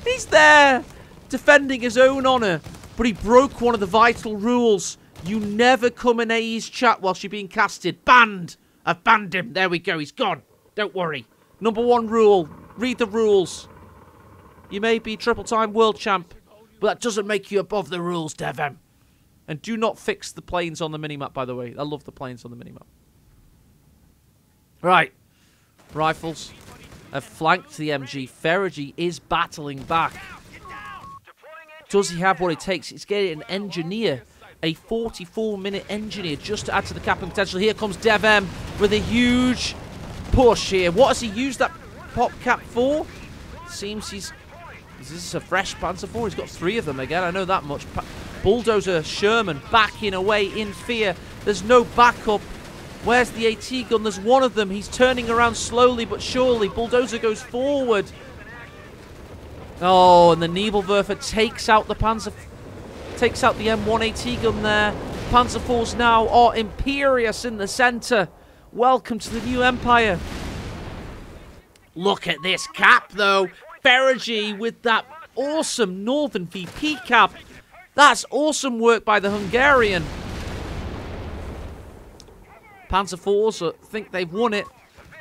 S1: He's there defending his own honour. But he broke one of the vital rules. You never come in AE's chat whilst you're being casted. Banned. I've banned him. There we go. He's gone. Don't worry. Number 1 rule. Read the rules. You may be triple-time world champ, but that doesn't make you above the rules, DevM. And do not fix the planes on the minimap, by the way. I love the planes on the minimap. Right. Rifles have flanked the MG. F3riG is battling back. Does he have what it takes? It's getting an engineer. A 44-minute engineer just to add to the capping potential. Here comes DevM with a huge push here. What has he used that pop cap for? Seems he's... Is this a fresh Panzer IV? He's got 3 of them again. I know that much. Bulldozer Sherman backing away in fear. There's no backup. Where's the AT gun? There's one of them. He's turning around slowly but surely. Bulldozer goes forward. Oh, and the Nebelwerfer takes out the takes out the M1 AT gun there. Panzer IVs now are imperious in the center. Welcome to the new empire. Look at this cap, though. f3riG with that awesome Northern VP cap. That's awesome work by the Hungarian. Panzer IVs think they've won it.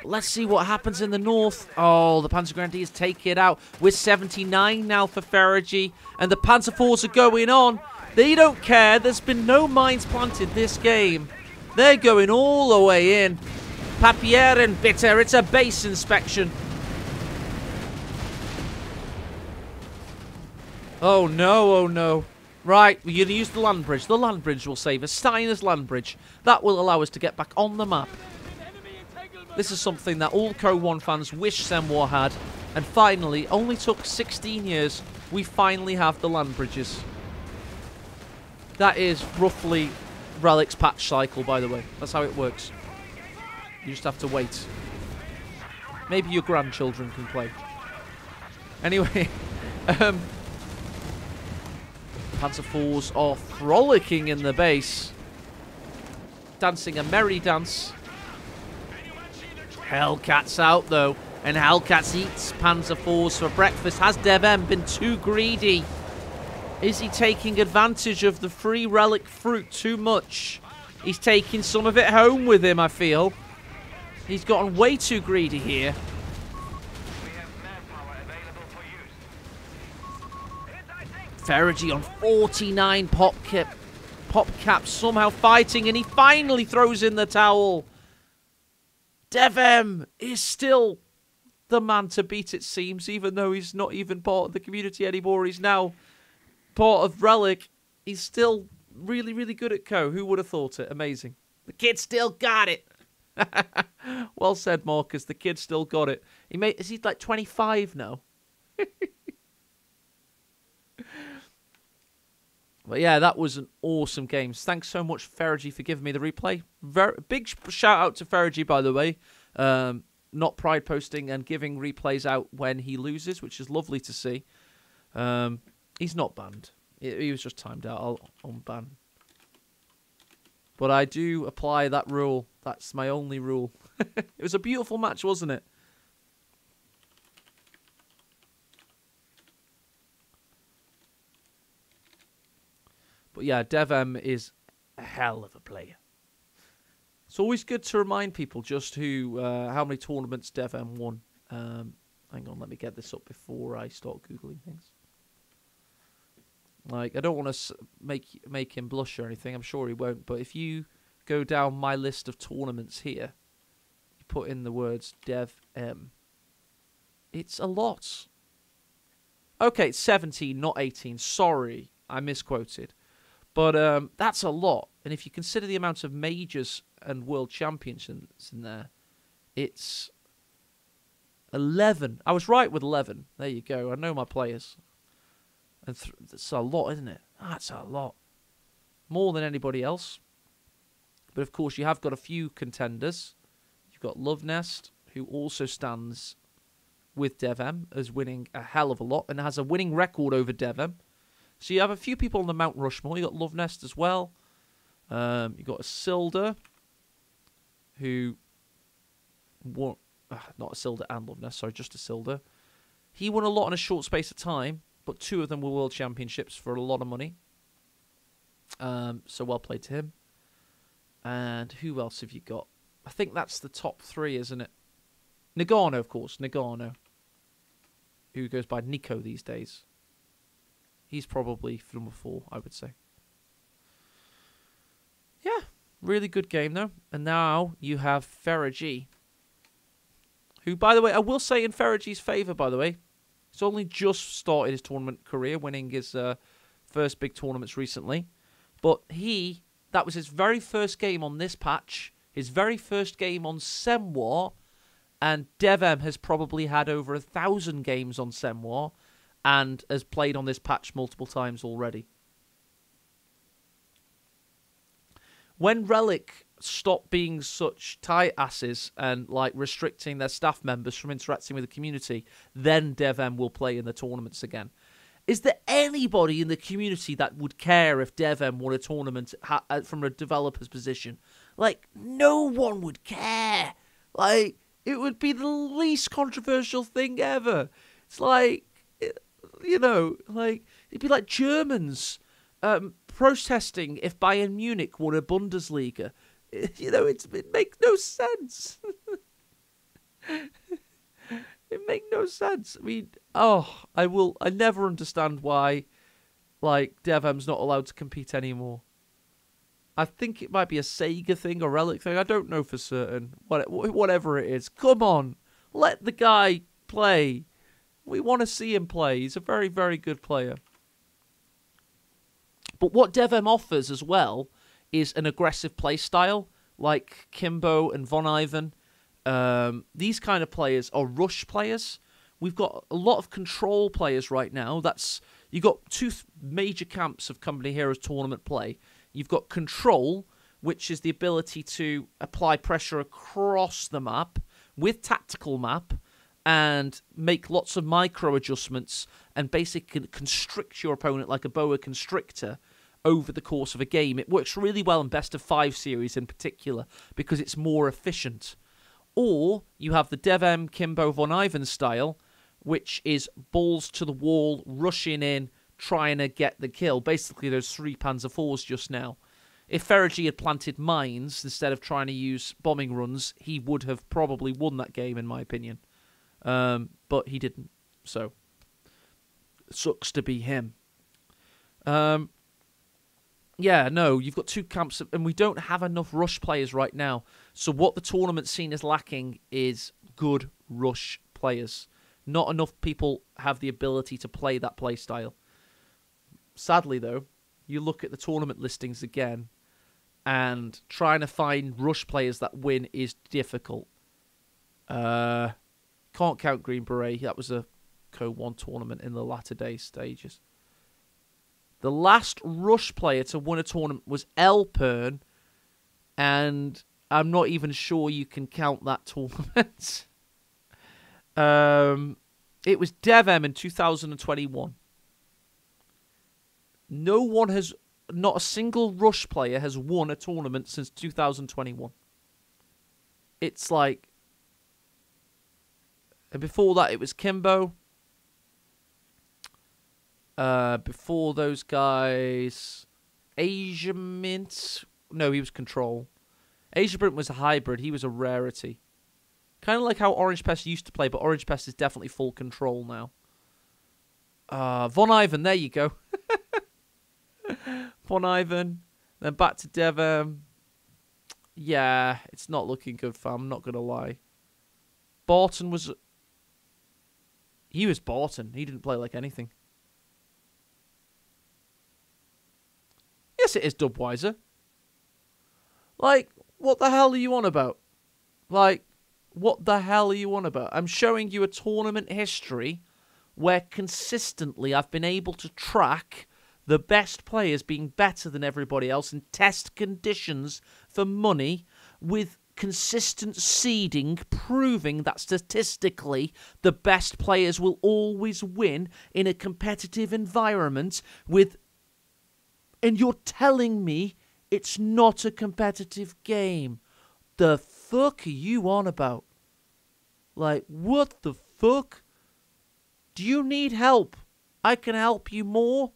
S1: Let's see what happens in the north. Oh, the Panzer Grenadiers take it out. We're 79 now for f3riG. And the Panzer IVs are going on. They don't care. There's been no mines planted this game. They're going all the way in. Papieren bitter. It's a base inspection. Oh no, oh no. Right, we're going to use the land bridge. The land bridge will save us. Steiner's land bridge. That will allow us to get back on the map. This is something that all CoH1 fans wish Semois had. And finally, only took 16 years, we finally have the land bridges. That is roughly Relic's patch cycle, by the way. That's how it works. You just have to wait. Maybe your grandchildren can play. Anyway, Panzer IVs are frolicking in the base. Dancing a merry dance. Hellcat's out, though. And Hellcats eats Panzer IVs for breakfast. Has DevM been too greedy? Is he taking advantage of the free relic fruit too much? He's taking some of it home with him, I feel. He's gotten way too greedy here. f3riG on 49 pop caps, somehow fighting, and he finally throws in the towel. DevM is still the man to beat, it seems, even though he's not even part of the community anymore. He's now part of Relic. He's still really, really good at CoH. Who would have thought it? Amazing. The kid still got it. Well said, Marcus. The kid still got it. Is he like 25 now? But yeah, that was an awesome game. Thanks so much, f3riG, for giving me the replay. Big shout out to f3riG, by the way. Not pride posting and giving replays out when he loses, which is lovely to see. He's not banned. He was just timed out. I'll unban. But I do apply that rule. That's my only rule. It was a beautiful match, wasn't it? But yeah, DevM is a hell of a player. It's always good to remind people just how many tournaments DevM won. Hang on, let me get this up before I start Googling things. Like, I don't want to make him blush or anything. I'm sure he won't. But if you go down my list of tournaments here, you put in the words DevM, it's a lot. Okay, it's 17, not 18. Sorry, I misquoted. But that's a lot. And if you consider the amount of majors and world championships in there, it's 11. I was right with 11. There you go. I know my players. And that's a lot, isn't it? That's a lot. More than anybody else. But of course, you have got a few contenders. You've got Love Nest, who also stands with DevM as winning a hell of a lot and has a winning record over DevM. So you have a few people on the Mount Rushmore. You've got Love Nest as well. You've got Isilda, who won... not Isilda and Love Nest, sorry, just Isilda. He won a lot in a short space of time, but 2 of them were world championships for a lot of money. So well played to him. And who else have you got? I think that's the top 3, isn't it? Nagano, of course. Nagano. Who goes by Nico these days. He's probably number 4, I would say. Yeah, really good game, though. And now you have f3riG. Who, by the way, I will say in f3riG's favour, by the way, he's only just started his tournament career, winning his first big tournaments recently. But that was his very first game on this patch, his very first game on Semois, and DevM has probably had over 1,000 games on Semois, and has played on this patch multiple times already. When Relic stop being such tight asses and like restricting their staff members from interacting with the community, then DevM will play in the tournaments again. Is there anybody in the community that would care if DevM won a tournament from a developer's position? Like, no one would care. Like, it would be the least controversial thing ever. It's like, you know, like, it'd be like Germans protesting if Bayern Munich won a Bundesliga. You know, it makes no sense. It makes no sense. I mean, I never understand why, like, DevM's not allowed to compete anymore. I think it might be a Sega thing or Relic thing. I don't know for certain. Whatever it is. Come on. Let the guy play. We want to see him play. He's a very, very good player. But what DevM offers as well is an aggressive play style, like Kimbo and Von Ivan. These kind of players are rush players. We've got a lot of control players right now. You've got two major camps of Company Heroes tournament play. You've got control, which is the ability to apply pressure across the map with tactical map and make lots of micro adjustments and basically constrict your opponent like a boa constrictor over the course of a game. It works really well in best of 5 series in particular because it's more efficient. Or you have the DevM Kimbo Von Ivan style, which is balls to the wall, rushing in, trying to get the kill. Basically, there's 3 Panzer IVs just now. If F3riG had planted mines instead of trying to use bombing runs, he would have probably won that game, in my opinion. But he didn't, so sucks to be him. Yeah, no, you've got 2 camps, and we don't have enough rush players right now. So what the tournament scene is lacking is good rush players. Not enough people have the ability to play that play style. Sadly, though, you look at the tournament listings again, and trying to find rush players that win is difficult. Can't count Green Beret. That was a CoH3 tournament in the latter day stages. The last rush player to win a tournament was Elpern, and I'm not even sure you can count that tournament. It was DevM in 2021. Not a single rush player has won a tournament since 2021. It's like, and before that it was Kimbo. Before those guys, Asia Mint. No, he was Control. Asia Mint was a hybrid. He was a rarity. Kind of like how Orange Pest used to play, but Orange Pest is definitely full Control now. Von Ivan, there you go. Von Ivan. Then back to DevM. Yeah, it's not looking good, fam. I'm not going to lie. Barton was... He was Barton. He didn't play like anything. Yes, it is Dubweiser. Like, what the hell are you on about? Like, what the hell are you on about? I'm showing you a tournament history where consistently I've been able to track the best players being better than everybody else in test conditions for money with consistent seeding, proving that statistically the best players will always win in a competitive environment with... And you're telling me it's not a competitive game. The fuck are you on about? Like, what the fuck? Do you need help? I can help you more.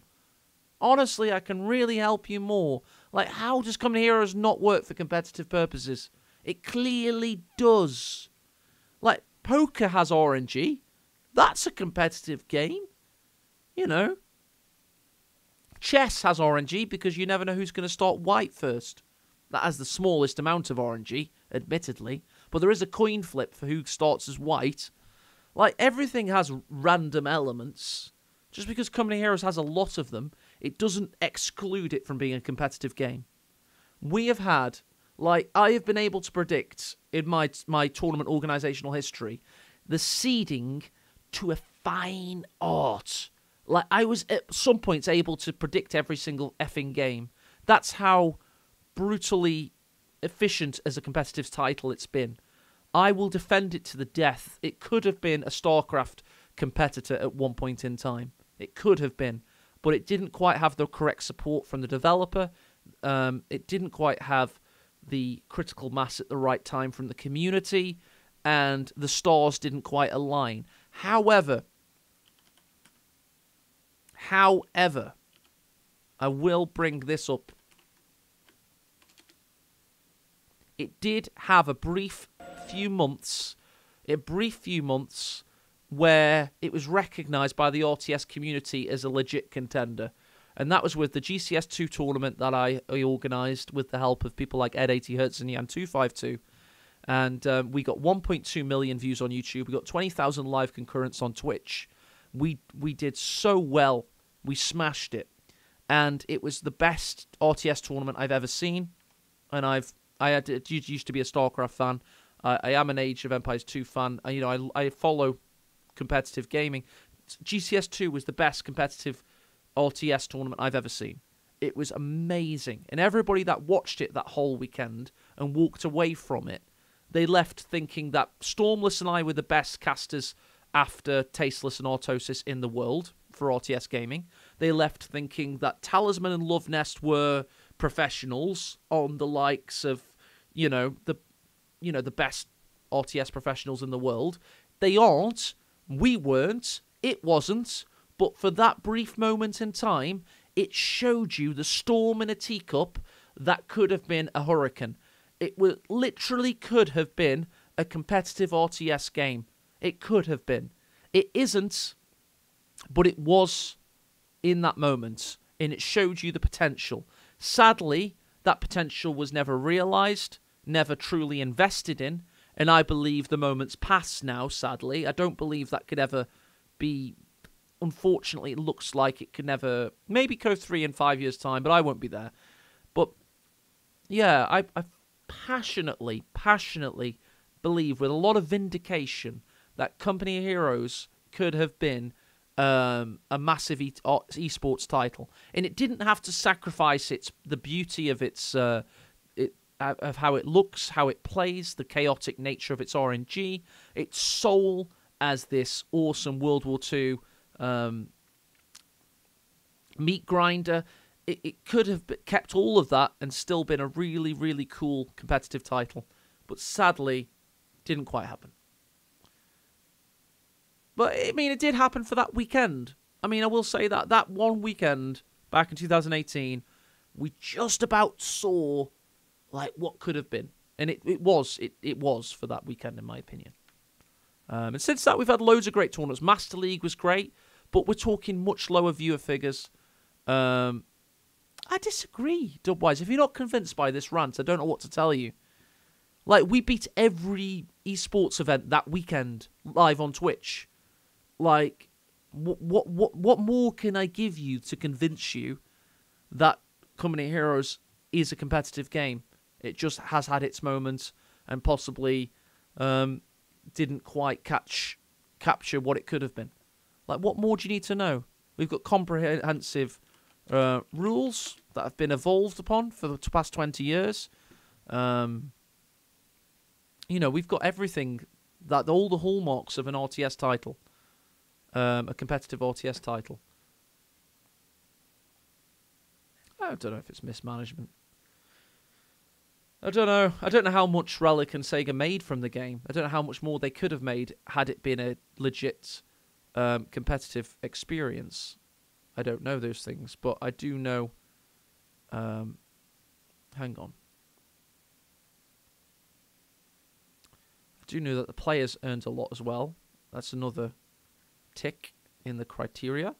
S1: Honestly, I can really help you more. Like, how does Company Heroes not work for competitive purposes? It clearly does. Like, poker has RNG. That's a competitive game. You know. Chess has RNG because you never know who's going to start white first. That has the smallest amount of RNG, admittedly. But there is a coin flip for who starts as white. Like, everything has random elements. Just because Company Heroes has a lot of them, it doesn't exclude it from being a competitive game. We have had, like, I have been able to predict in my tournament organizational history the seeding to a fine art. Like, I was at some points able to predict every single effing game. That's how brutally efficient as a competitive title it's been. I will defend it to the death. It could have been a StarCraft competitor at one point in time. It could have been. But it didn't quite have the correct support from the developer. It didn't quite have the critical mass at the right time from the community. And the stars didn't quite align. However, I will bring this up. It did have a brief few months where it was recognised by the RTS community as a legit contender. And that was with the GCS2 tournament that I organised with the help of people like Ed 80Hz and Yan252. And we got 1.2 million views on YouTube. We got 20,000 live concurrents on Twitch. We did so well. We smashed it. And it was the best RTS tournament I've ever seen. And I used to be a StarCraft fan. I am an Age of Empires 2 fan. I follow competitive gaming. GCS 2 was the best competitive RTS tournament I've ever seen. It was amazing. And everybody that watched it that whole weekend and walked away from it, they left thinking that Stormless and I were the best casters after Tasteless and Autosis in the world for RTS gaming. They left thinking that Talisman and Love Nest were professionals on the likes of, the best RTS professionals in the world. They aren't. We weren't. It wasn't. But for that brief moment in time, it showed you the storm in a teacup that could have been a hurricane. It literally could have been a competitive RTS game. It could have been. It isn't, but it was in that moment, and it showed you the potential. Sadly, that potential was never realised, never truly invested in, and I believe the moment's past now, sadly. I don't believe that could ever be... Unfortunately, it looks like it could never... Maybe CoH3 in 5 years' time, but I won't be there. But, yeah, I passionately believe with a lot of vindication that Company of Heroes could have been a massive esports title, and it didn't have to sacrifice the beauty of its of how it looks, how it plays, the chaotic nature of its RNG, its soul as this awesome World War II meat grinder. It could have kept all of that and still been a really, really cool competitive title. But sadly, didn't quite happen. But, I mean, it did happen for that weekend. I mean, I will say that one weekend, back in 2018, we just about saw, like, what could have been. And it was for that weekend, in my opinion. And since that, we've had loads of great tournaments. Master League was great, but we're talking much lower viewer figures. I disagree, Dubwise. If you're not convinced by this rant, I don't know what to tell you. Like, we beat every esports event that weekend live on Twitch. Like, what more can I give you to convince you that Company of Heroes is a competitive game? It just has had its moments and possibly didn't quite capture what it could have been. Like, what more do you need to know? We've got comprehensive rules that have been evolved upon for the past 20 years. We've got everything, all the hallmarks of an RTS title, a competitive RTS title. I don't know if it's mismanagement. I don't know. I don't know how much Relic and Sega made from the game. I don't know how much more they could have made had it been a legit competitive experience. I don't know those things, but I do know... hang on. I do know that the players earned a lot as well. That's another tick in the criteria.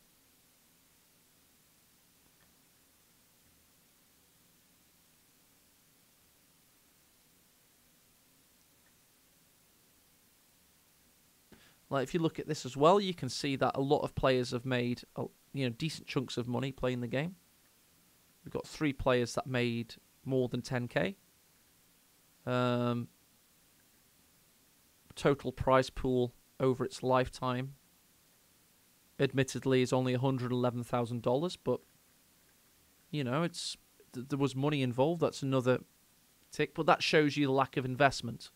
S1: Like, if you look at this as well, you can see that a lot of players have made, decent chunks of money playing the game. We've got 3 players that made more than 10k. Total prize pool over its lifetime, admittedly, is only $111,000, but, there was money involved. That's another tick. But that shows you the lack of investment.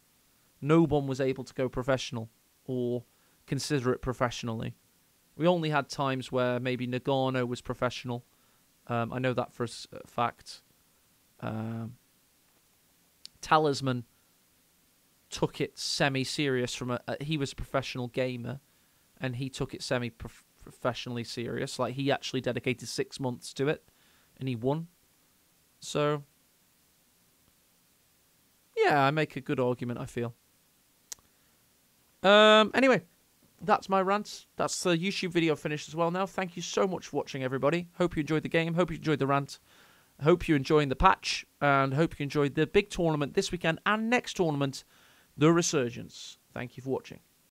S1: No one was able to go professional or consider it professionally. We only had times where maybe Nagano was professional. I know that for a fact. Talisman took it semi-serious from he was a professional gamer, and he took it semi-professionally serious. Like, he actually dedicated 6 months to it, and he won. So, yeah, I make a good argument, I feel. Anyway, that's my rant. That's the YouTube video finished as well now. Thank you so much for watching, everybody. Hope you enjoyed the game. Hope you enjoyed the rant. Hope you're enjoying the patch, and hope you enjoyed the big tournament this weekend and next tournament, the Resurgence. Thank you for watching.